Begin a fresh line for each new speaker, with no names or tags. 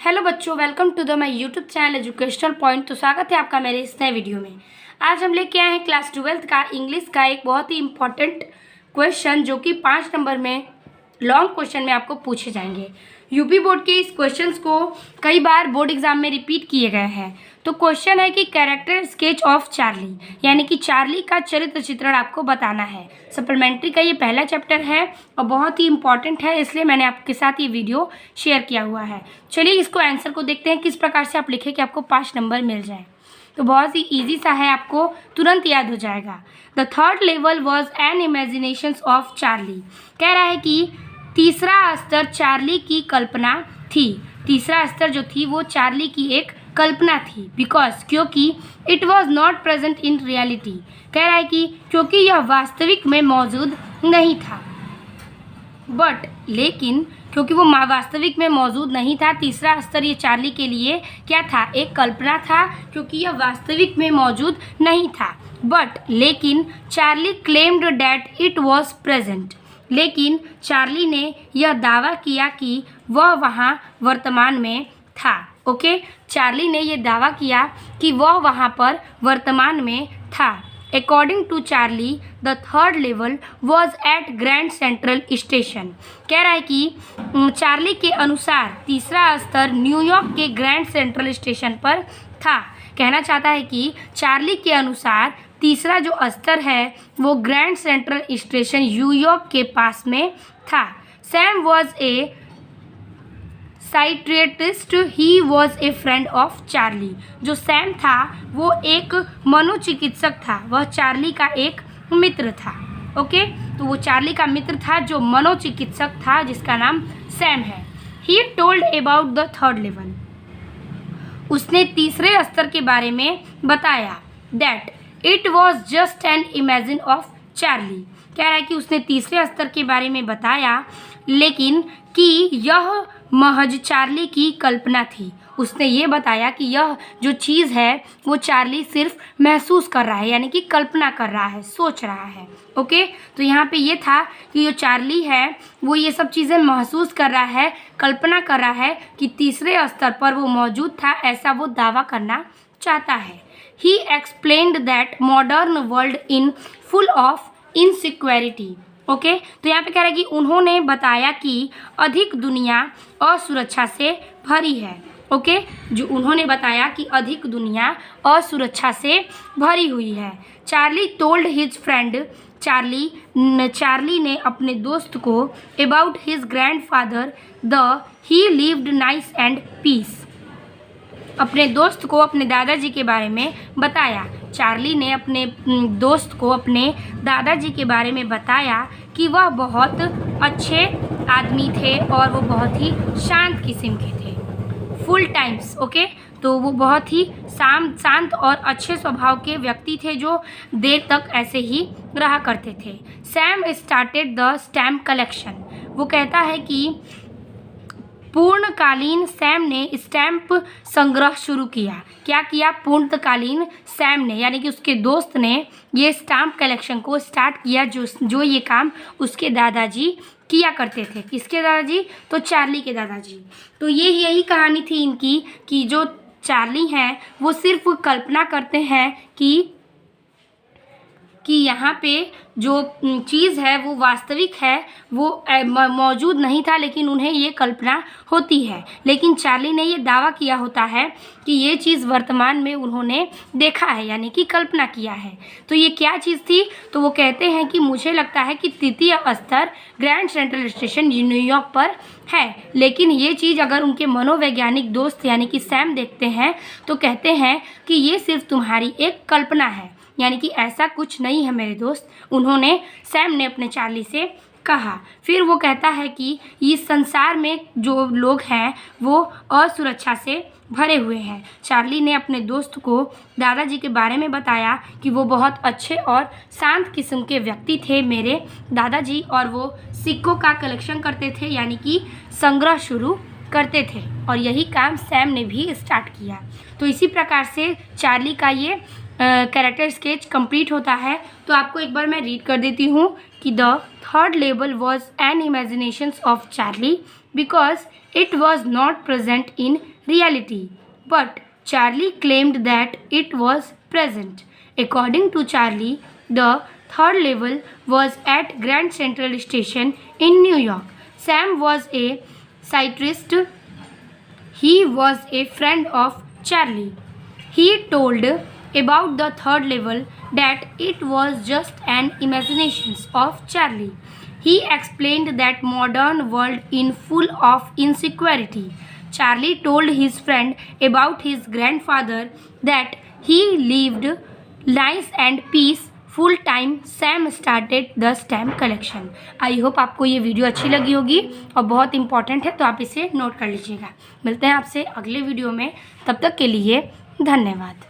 Hello बच्चों, welcome to the my YouTube channel educational point. तो स्वागत है आपका मेरे इस नए वीडियो में। आज हम लेके आए हैं क्लास 12th का इंग्लिश का एक बहुत ही इम्पॉर्टेंट क्वेश्चन, जो कि 5 नंबर में लॉन्ग क्वेश्चन में आपको पूछे जाएंगे। यूपी बोर्ड के इस क्वेश्चंस को कई बार बोर्ड एग्जाम में रिपीट किए गए हैं। तो क्वेश्चन है कि कैरेक्टर स्केच ऑफ चार्ली, यानी कि चार्ली का चरित्र चित्रण आपको बताना है। सप्लीमेंट्री का ये पहला चैप्टर है और बहुत ही इंपॉर्टेंट है, इसलिए मैंने आपके साथ ये वीडियो शेयर किया हुआ है। चलिए इसको आंसर को देखते हैं, किस प्रकार से आप लिखें कि आपको 5 नंबर मिल जाए। तो बहुत ही ईजी सा है, आपको तुरंत याद हो जाएगा। The third level was an imagination of Charlie. कह रहा है कि तीसरा स्तर चार्ली की कल्पना थी। तीसरा स्तर जो थी वो चार्ली की एक कल्पना थी। बिकॉज, क्योंकि it was not present in reality. कह रहा है कि क्योंकि यह वास्तविक में मौजूद नहीं था। बट, लेकिन क्योंकि वो वास्तविक में मौजूद नहीं था, तीसरा स्तर ये चार्ली के लिए क्या था? एक कल्पना था, क्योंकि यह वास्तविक में मौजूद नहीं था। बट, लेकिन Charlie claimed that it was present. लेकिन चार्ली ने यह दावा किया कि वह वहाँ वर्तमान में था। ओके, चार्ली ने यह दावा किया कि वह वहाँ पर वर्तमान में था। According to Charlie, the third level was at Grand Central Station. कह रहा है कि चार्ली के अनुसार तीसरा स्तर न्यूयॉर्क के ग्रैंड सेंट्रल स्टेशन पर था। कहना चाहता है कि चार्ली के अनुसार तीसरा जो स्तर है वो ग्रैंड सेंट्रल स्टेशन न्यूयॉर्क के पास में था। Sam was a psychiatrist, he was a friend of Charlie. जो सैम था वो एक मनोचिकित्सक था, वह चार्ली का एक मित्र था। ओके, तो वो चार्ली का मित्र था जो मनोचिकित्सक था, जिसका नाम सैम है। He told about the third level. उसने तीसरे स्तर के बारे में बताया। That it was just an imagine of Charlie. कह रहा है कि उसने तीसरे स्तर के बारे में बताया, लेकिन कि यह महज चार्ली की कल्पना थी। उसने ये बताया कि यह जो चीज़ है वो चार्ली सिर्फ महसूस कर रहा है, यानी कि कल्पना कर रहा है, सोच रहा है। ओके, तो यहाँ पे ये था कि जो चार्ली है वो ये सब चीज़ें महसूस कर रहा है, कल्पना कर रहा है कि तीसरे स्तर पर वो मौजूद था, ऐसा वो दावा करना चाहता है। He explained that modern world in full of insecurity. Okay, तो यहाँ पे कह रहा है कि उन्होंने बताया कि अधिक दुनिया असुरक्षा से भरी है। ओके, जो उन्होंने बताया कि अधिक दुनिया असुरक्षा से भरी हुई है। Charlie told his friend, Charlie ने अपने दोस्त को about his grandfather he lived nice and peace. अपने दोस्त को अपने दादाजी के बारे में बताया। चार्ली ने अपने दोस्त को अपने दादाजी के बारे में बताया कि वह बहुत अच्छे आदमी थे और वो बहुत ही शांत किस्म के थे। फुल टाइम्स, ओके, तो वो बहुत ही शांत और अच्छे स्वभाव के व्यक्ति थे, जो देर तक ऐसे ही रहा करते थे। Sam started the stamp collection. वो कहता है कि पूर्णकालीन सैम ने स्टैम्प संग्रह शुरू किया। क्या किया? पूर्णकालीन सैम ने, यानी कि उसके दोस्त ने ये स्टैम्प कलेक्शन को स्टार्ट किया, जो ये काम उसके दादाजी किया करते थे। किसके दादाजी? तो चार्ली के दादाजी। तो यही कहानी थी इनकी कि जो चार्ली हैं वो सिर्फ कल्पना करते हैं कि यहाँ पे जो चीज़ है वो वास्तविक है, वो मौजूद नहीं था, लेकिन उन्हें ये कल्पना होती है। लेकिन चार्ली ने ये दावा किया होता है कि ये चीज़ वर्तमान में उन्होंने देखा है, यानी कि कल्पना किया है। तो ये क्या चीज़ थी? तो वो कहते हैं कि मुझे लगता है कि तृतीय स्तर ग्रैंड सेंट्रल स्टेशन न्यूयॉर्क पर है। लेकिन ये चीज़ अगर उनके मनोवैज्ञानिक दोस्त यानी कि सैम देखते हैं तो कहते हैं कि ये सिर्फ तुम्हारी एक कल्पना है, यानी कि ऐसा कुछ नहीं है मेरे दोस्त। सैम ने अपने चार्ली से कहा। फिर वो कहता है कि इस संसार में जो लोग हैं वो असुरक्षा से भरे हुए हैं। चार्ली ने अपने दोस्त को दादाजी के बारे में बताया कि वो बहुत अच्छे और शांत किस्म के व्यक्ति थे मेरे दादाजी, और वो सिक्कों का कलेक्शन करते थे, यानी कि संग्रह शुरू करते थे। और यही काम सैम ने भी स्टार्ट किया। तो इसी प्रकार से चार्ली का ये कैरेक्टर स्केच कंप्लीट होता है। तो आपको एक बार मैं रीड कर देती हूँ कि the third level was an imagination of Charlie. because it was not present in reality. But Charlie claimed that it was present. According to Charlie, the third level was at Grand Central Station in New York. Sam was a cyclist. He was a friend of Charlie. He told about the third level that it was just an imagination of Charlie. He explained that modern world is full of insecurity. Charlie told his friend about his grandfather that he lived nice and peaceful time. Sam started the stamp collection. I hope आपको ये video अच्छी लगी होगी और बहुत important है, तो आप इसे नोट कर लीजिएगा। मिलते हैं आपसे अगले वीडियो में, तब तक के लिए धन्यवाद।